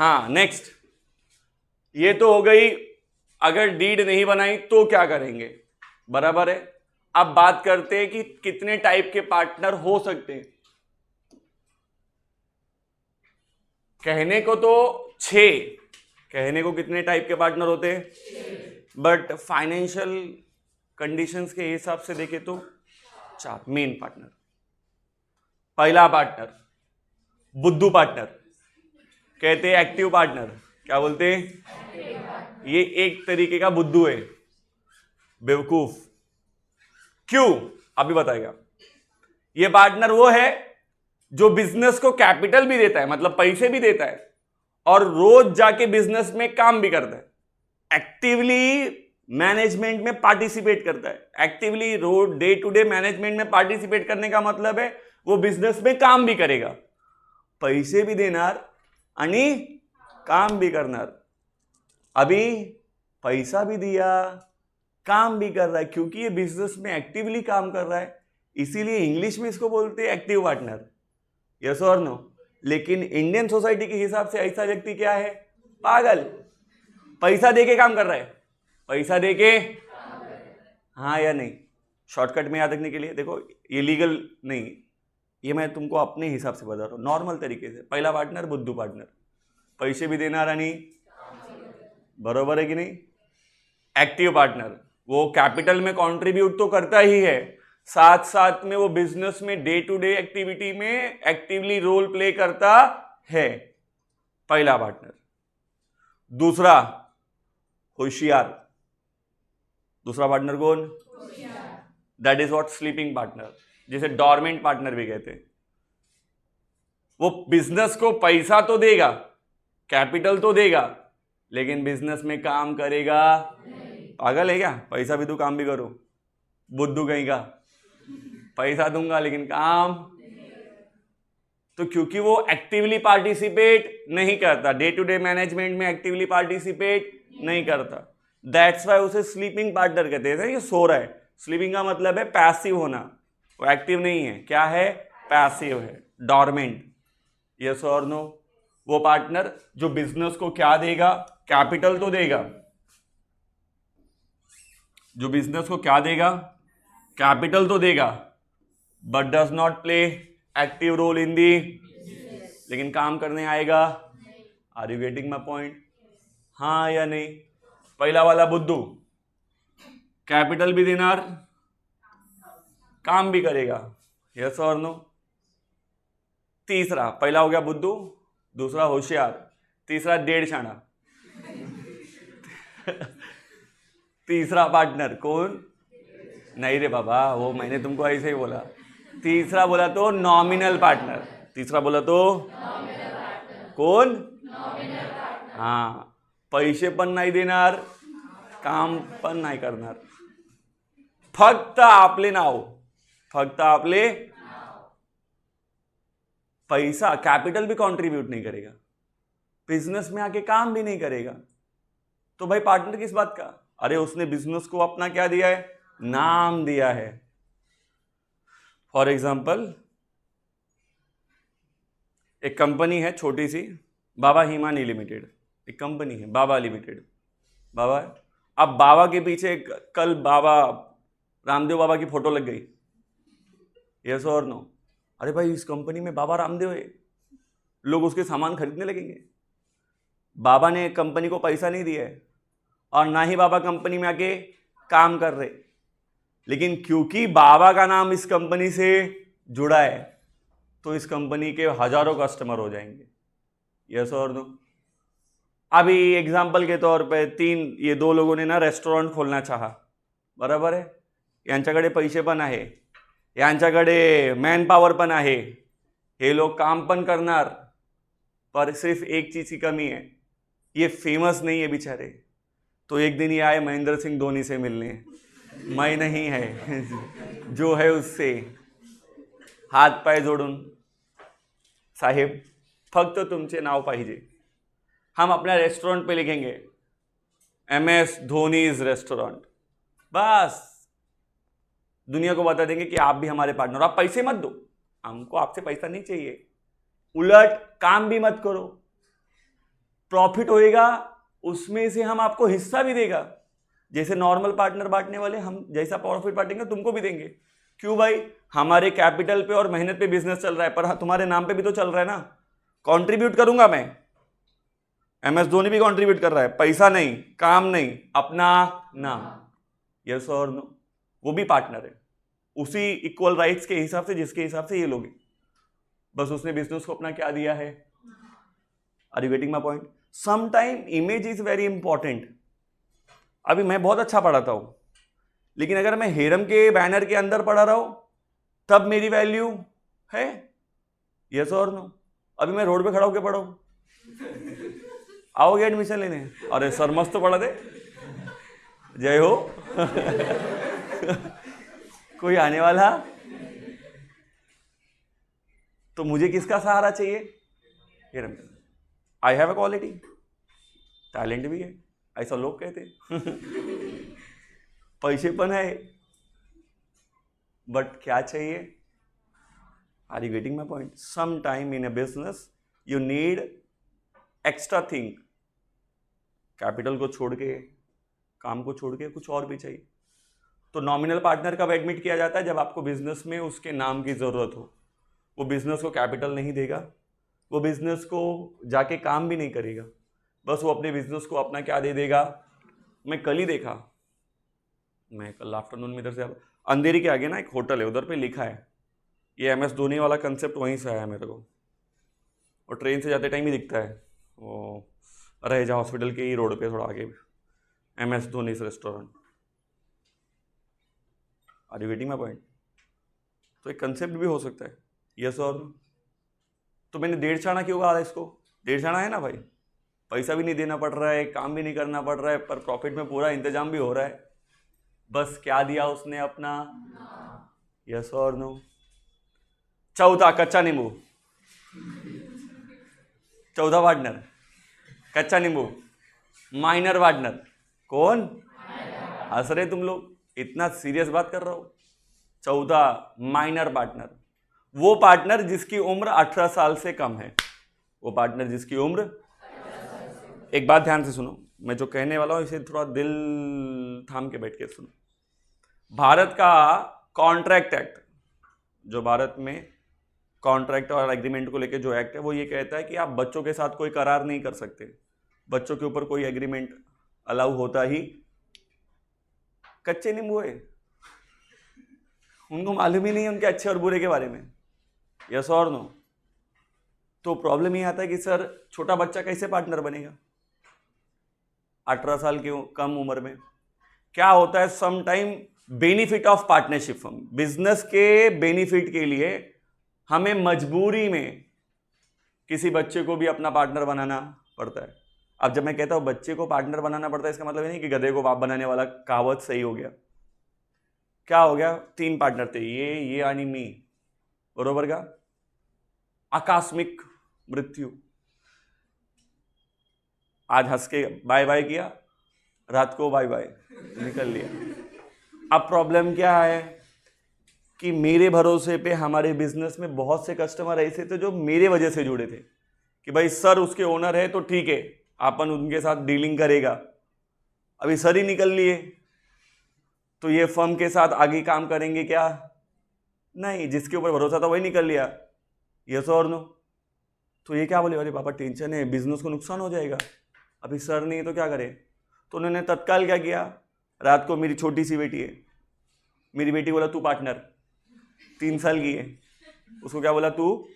हाँ नेक्स्ट, ये तो हो गई अगर डीड नहीं बनाई तो क्या करेंगे, बराबर है। अब बात करते हैं कि कितने टाइप के पार्टनर हो सकते हैं। कहने को तो 6, कहने को कितने टाइप के पार्टनर होते हैं, बट फाइनेंशियल कंडीशंस के हिसाब से देखें तो 4 मेन पार्टनर। पहला पार्टनर बुद्धू पार्टनर, कहते हैं एक्टिव पार्टनर। क्या बोलते हैं? ये एक तरीके का बुद्धू है, बेवकूफ। क्यों? अभी बताएगा। ये पार्टनर वो है जो बिजनेस को कैपिटल भी देता है, मतलब पैसे भी देता है, और रोज जाके बिजनेस में काम भी करता है, एक्टिवली मैनेजमेंट में पार्टिसिपेट करता है। एक्टिवली रोज डे टू डे मैनेजमेंट में पार्टिसिपेट करने का मतलब है वो बिजनेस में काम भी करेगा, पैसे भी देणार आणि काम भी करणार। अभी पैसा भी दिया, काम भी कर रहा है, क्योंकि ये बिजनेस में एक्टिवली काम कर रहा है, इसीलिए इंग्लिश में इसको बोलते हैं एक्टिव पार्टनर। यस और नो? लेकिन इंडियन सोसाइटी के हिसाब से ऐसा व्यक्ति क्या है? पागल। पैसा देके काम कर रहा है, पैसा देके, हाँ या नहीं? शॉर्टकट में याद रखने के लिए देखो, ये लीगल नहीं, ये मैं तुमको अपने हिसाब से बता रहा हूँ, नॉर्मल तरीके से। पहला पार्टनर बुद्धू पार्टनर, पैसे भी देना रानी, बरोबर है कि नहीं? एक्टिव पार्टनर वो कैपिटल में कंट्रीब्यूट तो करता ही है, साथ साथ में वो बिजनेस में डे टू डे एक्टिविटी में एक्टिवली रोल प्ले करता है, पहला पार्टनर। दूसरा होशियार, दूसरा पार्टनर कौन? That is what sleeping partner, जिसे डॉर्मेंट पार्टनर भी कहते हैं। वो बिजनेस को पैसा तो देगा, कैपिटल तो देगा, लेकिन बिजनेस में काम करेगा। पागल है क्या? पैसा भी दो काम भी करो, बुद्धू कहीं का। पैसा दूंगा लेकिन काम, तो क्योंकि वो एक्टिवली पार्टिसिपेट नहीं करता, डे टू डे मैनेजमेंट में एक्टिवली पार्टिसिपेट नहीं करता, दैट्स वाई उसे स्लीपिंग पार्टनर कहते हैं। ये सो रहा है, स्लीपिंग का मतलब है पैसिव होना, वो एक्टिव नहीं है। क्या है? पैसिव है, डॉर्मेंट। यस और नो? वो पार्टनर जो बिजनेस को क्या देगा? कैपिटल तो देगा, जो बिजनेस को क्या देगा? कैपिटल तो देगा, but does not play active role in the, लेकिन काम करने आएगा। Are you getting my point? हाँ या नहीं? पहला वाला बुद्धू कैपिटल भी देना, काम भी करेगा। यस और नो? तीसरा, पहला हो गया बुद्धू, दूसरा होशियार, तीसरा डेढ़ शाना। तीसरा पार्टनर कौन? नहीं रे बाबा, वो मैंने तुमको ऐसे ही बोला। तीसरा बोला तो नॉमिनल पार्टनर, तीसरा बोला तो कौन? हाँ, पैसे पण नाही देणार, काम पण नाही करणार, फक्त आपले नाव, फक्त आपले पैसा, कैपिटल भी कंट्रीब्यूट नहीं करेगा, बिजनेस में आके काम भी नहीं करेगा, तो भाई पार्टनर किस बात का? अरे उसने बिजनेस को अपना क्या दिया है? नाम दिया है। फॉर एग्जाम्पल, एक कंपनी है छोटी सी, बाबा हिमानी लिमिटेड, एक कंपनी है बाबा लिमिटेड, बाबा। अब बाबा के पीछे कल बाबा रामदेव बाबा की फोटो लग गई, यस और नो? अरे भाई इस कंपनी में बाबा रामदेव है, लोग उसके सामान खरीदने लगेंगे। बाबा ने कंपनी को पैसा नहीं दिया है और ना ही बाबा कंपनी में आके काम कर रहे, लेकिन क्योंकि बाबा का नाम इस कंपनी से जुड़ा है तो इस कंपनी के हजारों कस्टमर हो जाएंगे। यस और नो? अभी एग्जाम्पल के तौर पे ये दो लोगों ने ना रेस्टोरेंट खोलना चाहा, बराबर है, यांच्याकडे पैसे पण आहे, यांच्याकडे मॅन पॉवर पण आहे, हे लोग काम पण करणार, पर सिर्फ एक चीज की कमी है, ये फेमस नहीं है बेचारे। तो एक दिन ये आए महेंद्र सिंह धोनी से मिलने, मैं नहीं है जो है उससे हात पाय जोडून, साहेब फक्त तुमचे नाव पाहिजे, हम अपना रेस्टोरेंट पे लिखेंगे MS धोनीज रेस्टोरेंट, बस दुनिया को बता देंगे कि आप भी हमारे पार्टनर, आप पैसे मत दो, हमको आपसे पैसा नहीं चाहिए, उलट काम भी मत करो, प्रॉफिट होएगा उसमें से हम आपको हिस्सा भी देगा, जैसे नॉर्मल पार्टनर बांटने वाले हम जैसा प्रॉफिट बांटेंगे तुमको भी देंगे। क्यों भाई? हमारे कैपिटल पे और मेहनत पे बिजनेस चल रहा है, पर तुम्हारे नाम पे भी तो चल रहा है ना। कंट्रीब्यूट करूंगा मैं, MS धोनी भी कंट्रीब्यूट कर रहा है, पैसा नहीं, काम नहीं, अपना नाम। यस और नो? वो भी पार्टनर है उसी इक्वल राइट्स के हिसाब से जिसके हिसाब से ये लोग हैं, बस उसने बिजनेस को अपना क्या दिया है। Are you getting my point? Sometime image is very important. अभी मैं बहुत अच्छा पढ़ाता हूं, लेकिन अगर मैं हेरम के बैनर के अंदर पढ़ा रहा हूं तब मेरी वैल्यू है। यस और नो? अभी मैं रोड पे खड़ा होकर पढ़ाऊं, आओगे एडमिशन लेने? अरे सर मस्त पढ़ा दे, जय हो। कोई आने वाला? तो मुझे किसका सहारा चाहिए? हेरम। I have a quality, talent भी है, ऐसा लोग कहते हैं। पैसे पण है, बट क्या चाहिए? Are you getting my point? Some time in a business you need extra thing. Capital को छोड़ के, काम को छोड़ के कुछ और भी चाहिए। तो नॉमिनल पार्टनर कब एडमिट किया जाता है? जब आपको बिजनेस में उसके नाम की जरूरत हो। वो बिजनेस को कैपिटल नहीं देगा, वो बिजनेस को जाके काम भी नहीं करेगा, बस वो अपने बिजनेस को अपना क्या दे देगा। मैं कल ही देखा, मैं कल आफ्टरनून में इधर से अंधेरी के आगे ना एक होटल है, उधर पे लिखा है ये MS धोनी वाला कंसेप्ट वहीं से आया मेरे को, और ट्रेन से जाते टाइम ही दिखता है वो रहेजा हॉस्पिटल के ही रोड पे थोड़ा आगे, MS Dhoni restaurant. Are you getting my point? तो एक कंसेप्ट भी हो सकता है। यस और? तो मैंने 1.5 आना क्यों कहा इसको? 1.5 आना है ना भाई, पैसा भी नहीं देना पड़ रहा है, काम भी नहीं करना पड़ रहा है, पर प्रॉफिट में पूरा इंतजाम भी हो रहा है। बस क्या दिया उसने अपना। यस और नो? चौथा कच्चा नींबू, चौथा पार्टनर कच्चा नींबू, माइनर पार्टनर। कौन? हंस रहे तुम लोग, इतना सीरियस बात कर रहा हूं। चौथा माइनर पार्टनर, वो पार्टनर जिसकी उम्र 18 साल से कम है। वो पार्टनर जिसकी उम्र, एक बात ध्यान से सुनो, मैं जो कहने वाला हूं इसे थोड़ा दिल थाम के बैठ के सुनो। भारत का कॉन्ट्रैक्ट एक्ट, जो भारत में कॉन्ट्रैक्ट और एग्रीमेंट को लेकर जो एक्ट है, वो ये कहता है कि आप बच्चों के साथ कोई करार नहीं कर सकते, बच्चों के ऊपर कोई एग्रीमेंट अलाउ होता ही। कच्चे नींबू है, उनको मालूम ही नहीं है उनके अच्छे और बुरे के बारे में। यस और नो? तो प्रॉब्लम ये आता है कि सर छोटा बच्चा कैसे पार्टनर बनेगा 18 साल की कम उम्र में? क्या होता है, some time benefit of partnership, हम बिजनेस के बेनिफिट के लिए हमें मजबूरी में किसी बच्चे को भी अपना पार्टनर बनाना पड़ता है। अब जब मैं कहता हूं बच्चे को पार्टनर बनाना पड़ता है, इसका मतलब नहीं कि गधे को बाप बनाने वाला कहावत सही हो गया। क्या हो गया? 3 पार्टनर थे, ये आणि मी, बरोबर का? आकस्मिक मृत्यु, आज हंस के बाय बाय किया, रात को बाय बाय निकल लिया। अब प्रॉब्लम क्या है कि मेरे भरोसे पे हमारे बिजनेस में बहुत से कस्टमर ऐसे थे जो मेरे वजह से जुड़े थे कि भाई सर उसके ओनर है तो ठीक है, अपन उनके साथ डीलिंग करेगा। अभी सर ही निकल लिए तो ये फर्म के साथ आगे काम करेंगे क्या? नहीं, जिसके ऊपर भरोसा था वही निकल लिया। यस और नो? तो ये क्या बोले, अरे पापा टेंशन है, बिजनेस को नुकसान हो जाएगा, अभी सर नहीं तो क्या करे? तो उन्होंने तत्काल क्या किया, रात को मेरी छोटी सी बेटी है, मेरी बेटी बोला तू पार्टनर, 3 साल की है, उसको क्या बोला, तू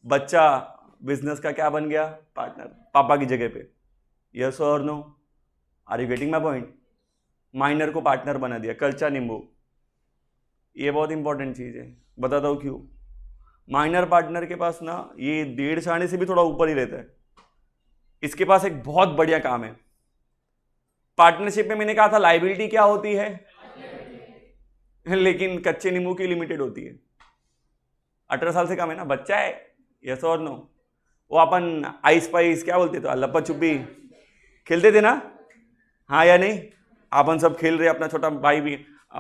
बच्चा बिजनेस का क्या बन गया, पार्टनर, पापा की जगह पे। यस और no? Are you getting my point? Minor को पार्टनर बना दिया, कच्चा नींबू। ये बहुत इंपॉर्टेंट चीज है, बताता हूं क्यों। माइनर पार्टनर के पास ना ये 1.5 आने से भी थोड़ा ऊपर ही रहता है। इसके पास एक बहुत बढ़िया काम है। पार्टनरशिप में मैंने कहा था लायबिलिटी क्या होती है, लेकिन कच्चे नींबू की लिमिटेड होती है। 18 साल से कम है ना, बच्चा है। यस और नो? वो अपन आइस पाइस क्या बोलते थे, लप्पा छुपी खेलते थे ना, हाँ या नहीं? अपन सब खेल रहे, अपना छोटा भाई भी,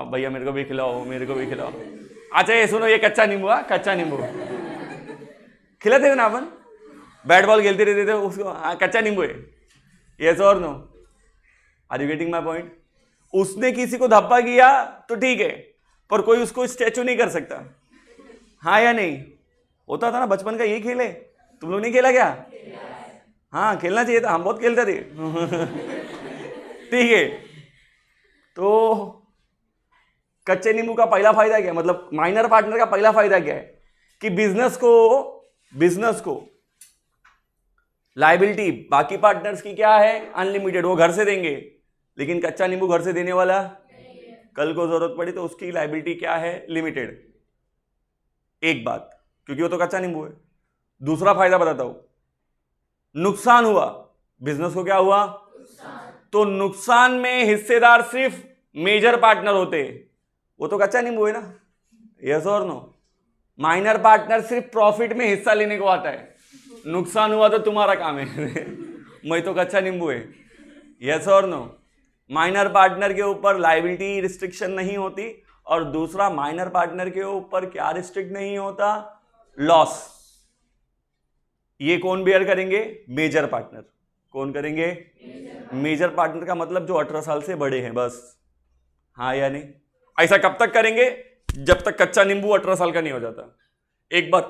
भैया मेरे को भी खिलाओ, मेरे को भी खिलाओ। अच्छा ये सुनो, ये कच्चा नींबू, कच्चा नींबू खिलाते थे ना अपन, बैट बॉल खेलते रहते थे उसको, हाँ कच्चा नींबू है। यस और no? Are you getting my point? उसने किसी को धप्पा किया तो ठीक है, पर कोई उसको स्टैचू नहीं कर सकता। हाँ या नहीं? होता था ना बचपन का, ये खेल है, तुम लोग नहीं खेला क्या? हाँ खेलना चाहिए था, हम बहुत खेलते थे। ठीक है, तो कच्चे नींबू का पहला फायदा क्या, मतलब माइनर पार्टनर का पहला फायदा क्या है कि बिजनेस को लायबिलिटी बाकी पार्टनर्स की क्या है, अनलिमिटेड, वो घर से देंगे, लेकिन कच्चा नींबू घर से देने वाला कल को जरूरत पड़ी तो उसकी लायबिलिटी क्या है, लिमिटेड। एक बात, क्योंकि वो तो कच्चा नींबू है। दूसरा फायदा बताता हूं, नुकसान हुआ, बिजनेस को क्या हुआ, तो नुकसान में हिस्सेदार सिर्फ मेजर पार्टनर होते, वो तो कच्चा नींबू है ना। यस और नो? माइनर पार्टनर सिर्फ प्रॉफिट में हिस्सा लेने को आता है, नुकसान हुआ तो तुम्हारा काम है। मैं तो कच्चा नींबू है। यस और नो? माइनर पार्टनर के ऊपर लायबिलिटी रिस्ट्रिक्शन नहीं होती, और दूसरा माइनर पार्टनर के ऊपर क्या रिस्ट्रिक्ट नहीं होता, लॉस। ये कौन बेयर करेंगे, मेजर पार्टनर। कौन करेंगे, मेजर पार्टनर का मतलब जो 18 साल से बड़े हैं बस। हाँ या नहीं? ऐसा कब तक करेंगे, जब तक कच्चा नींबू 18 साल का नहीं हो जाता। एक बार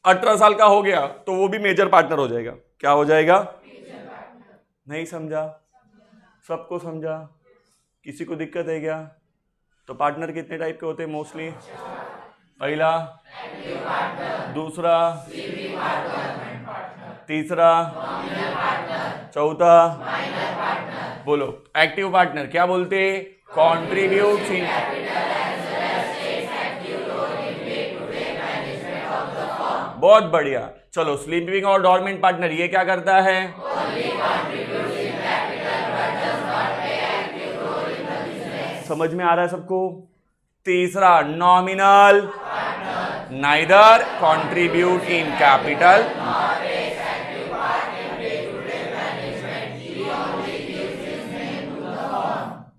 18 साल का हो गया तो वो भी मेजर पार्टनर हो जाएगा। क्या हो जाएगा, नहीं समझा? सबको समझा? किसी को दिक्कत है क्या? तो पार्टनर कितने टाइप के होते हैं मोस्टली? पहला, दूसरा, तीसरा, चौथा, बोलो एक्टिव पार्टनर क्या बोलते, कॉन्ट्रीब्यूट। बहुत बढ़िया। चलो स्लीपिंग और डॉर्मेंट पार्टनर ये क्या करता है, समझ में आ रहा है सबको? तीसरा, nominal, neither contribute in capital,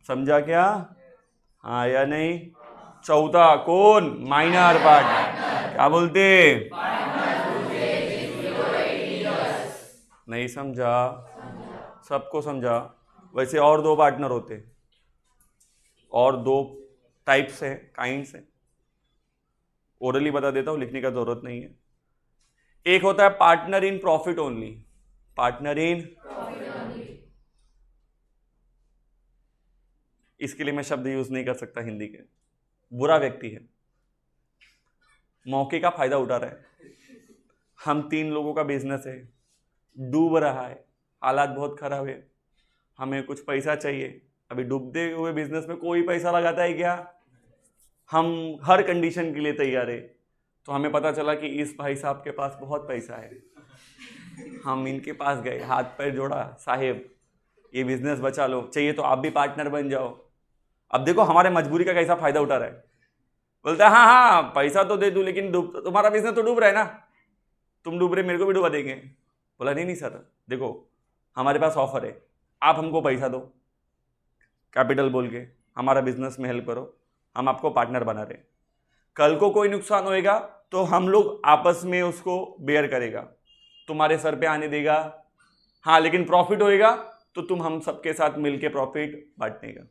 समझा क्या? हाँ या नहीं? चौथा कौन, माइनर पार्टनर, क्या बोलते, नहीं समझा? सबको समझा? वैसे और दो पार्टनर होते, और दो टाइप्स है, काइंड्स है, ओरली बता देता हूं, लिखने का जरूरत नहीं है। एक होता है partner in profit only, partner in, इसके लिए मैं शब्द यूज नहीं कर सकता हिंदी के, बुरा व्यक्ति है, मौके का फायदा उठा रहा है। हम 3 लोगों का बिजनेस है, डूब रहा है, हालात बहुत खराब है, हमें कुछ पैसा चाहिए। अभी डूबते हुए बिजनेस में कोई पैसा लगाता है क्या? हम हर कंडीशन के लिए तैयार है। तो हमें पता चला कि इस भाई साहब के पास बहुत पैसा है, हम इनके पास गए, हाथ पैर जोड़ा, साहेब ये बिजनेस बचा लो, चाहिए तो आप भी पार्टनर बन जाओ। अब देखो हमारे मजबूरी का कैसा फायदा उठा रहा है। बोलता है हाँ हाँ पैसा तो दे दूं, लेकिन तुम्हारा बिजनेस तो डूब रहा है ना, तुम डूब रहे, मेरे को भी डुबा देंगे। बोला नहीं सर, देखो हमारे पास ऑफर है, आप हमको पैसा दो, कैपिटल बोल के हमारा बिजनेस में हेल्प करो, हम आपको पार्टनर बना रहे। कल को कोई नुकसान होएगा तो हम लोग आपस में उसको बेयर करेगा, तुम्हारे सर पे आने देगा। हाँ लेकिन प्रॉफिट होएगा तो तुम हम सबके साथ मिलके प्रॉफिट बांटने का।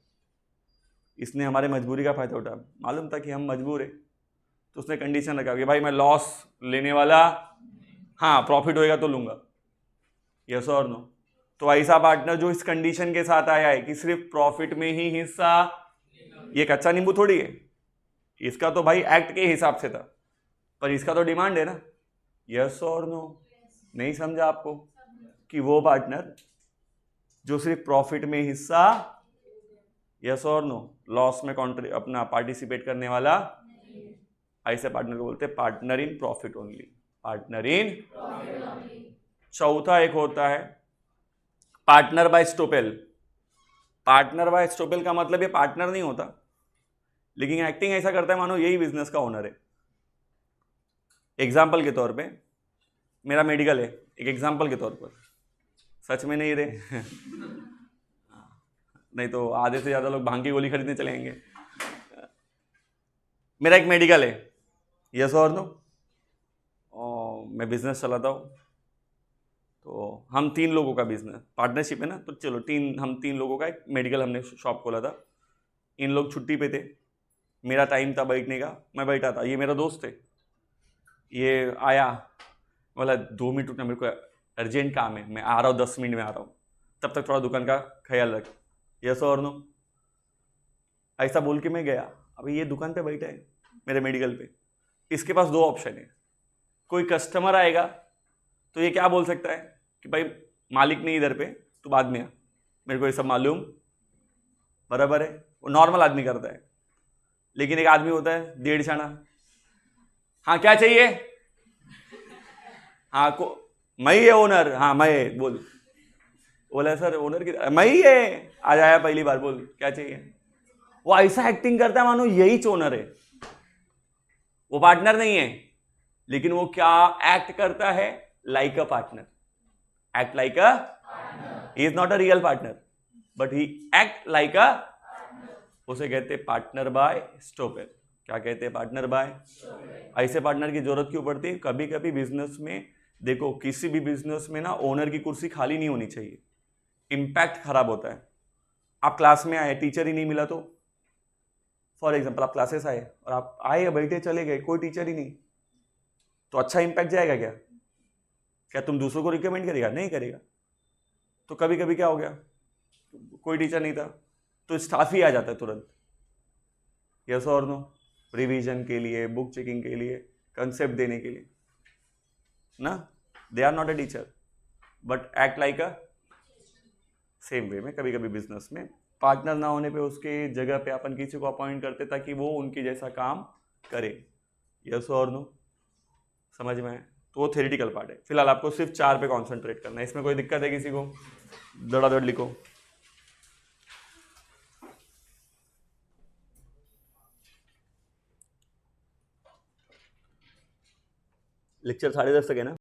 इसने हमारे मजबूरी का फायदा उठा, मालूम था कि हम मजबूर है, तो उसने कंडीशन रखा कि भाई मैं लॉस लेने वाला, हाँ प्रॉफिट होएगा तो लूंगा। यस और नो? तो ऐसा पार्टनर जो इस कंडीशन के साथ आया है कि सिर्फ प्रॉफिट में ही हिस्सा, ये कच्चा नींबू थोड़ी है, इसका तो भाई एक्ट के हिसाब से था, पर इसका तो डिमांड है ना। यस और नो? नहीं समझा आपको? कि वो पार्टनर जो सिर्फ प्रॉफिट में हिस्सा, यस और नो, लॉस में अपना पार्टिसिपेट करने वाला, ऐसे पार्टनर को बोलते हैं partner in profit only, partner in. चौथा एक होता है पार्टनर बाय स्टोपेल। पार्टनर बाय स्टोपेल का मतलब ये पार्टनर नहीं होता, लेकिन एक्टिंग ऐसा करता है मानो यही बिजनेस का ओनर है। एग्जाम्पल के तौर पे मेरा मेडिकल है, एक एग्जाम्पल के तौर पर, सच में नहीं रहे नहीं तो आधे से ज्यादा लोग भांग की गोली खरीदने चलेंगे। मेरा एक मेडिकल है, यस और नो, मैं बिजनेस चलाता हूँ, तो हम 3 लोगों का बिजनेस पार्टनरशिप है ना, तो चलो हम तीन लोगों का एक मेडिकल हमने शॉप खोला था। इन लोग छुट्टी पे थे, मेरा टाइम था बैठने का, मैं बैठा था, ये मेरा दोस्त है, ये आया, बोला 2 मिनट रुकना, मेरे को अर्जेंट काम है, मैं आ रहा हूँ 10 मिनट में आ रहा हूँ, तब तक थोड़ा दुकान का ख्याल रख। यस और नो? ऐसा बोल के मैं गया। अभी ये दुकान पे बैठा है मेरे मेडिकल पे, इसके पास 2 ऑप्शन है। कोई कस्टमर आएगा तो ये क्या बोल सकता है कि भाई मालिक नहीं इधर पे, तो बाद में आ, मेरे को ये सब मालूम, बराबर है, वो नॉर्मल आदमी करता है। लेकिन एक आदमी होता है डेढ़ छाना, हाँ क्या चाहिए, हाँ को मैं ही है ओनर, हाँ मैं, बोल, बोला सर ओनर की, मैं ही है, आज आया पहली बार, बोल क्या चाहिए। वो ऐसा एक्टिंग करता है मानो यही ओनर है, वो पार्टनर नहीं है, लेकिन वो क्या एक्ट करता है, like a partner, act like a, he is not a real partner but he act like अ, उसे कहते हैं पार्टनर बाय स्टॉपर। क्या कहते हैं, पार्टनर बाय। ऐसे पार्टनर की जरूरत क्यों पड़ती है, कभी कभी बिजनेस में, देखो किसी भी बिजनेस में ना ओनर की कुर्सी खाली नहीं होनी चाहिए, इंपैक्ट खराब होता है। आप क्लास में आए, टीचर ही नहीं मिला तो, फॉर एग्जाम्पल आप क्लासेस आए और आप आए बैठे चले गए, कोई टीचर ही नहीं, तो अच्छा इंपैक्ट जाएगा क्या? क्या तुम दूसरों को रिकमेंड करेगा? नहीं करेगा। तो कभी कभी क्या हो गया, कोई टीचर नहीं था तो स्टाफ ही आ जाता है तुरंत, यस और नो, रिवीजन के लिए, बुक चेकिंग के लिए, कंसेप्ट देने के लिए ना, they are not a teacher but act like a, same way में कभी कभी बिजनेस में पार्टनर ना होने पे उसके जगह पे अपन किसी को अपॉइंट करते ताकि वो उनकी जैसा काम करे, यस और नो, समझ में आए? तो वो थ्योरेटिकल पार्ट है। फिलहाल आपको सिर्फ 4 पे कॉन्सेंट्रेट करना है। इसमें कोई दिक्कत है किसी को? धड़ाधड़ लिखो। लेक्चर 10:30 तक है ना?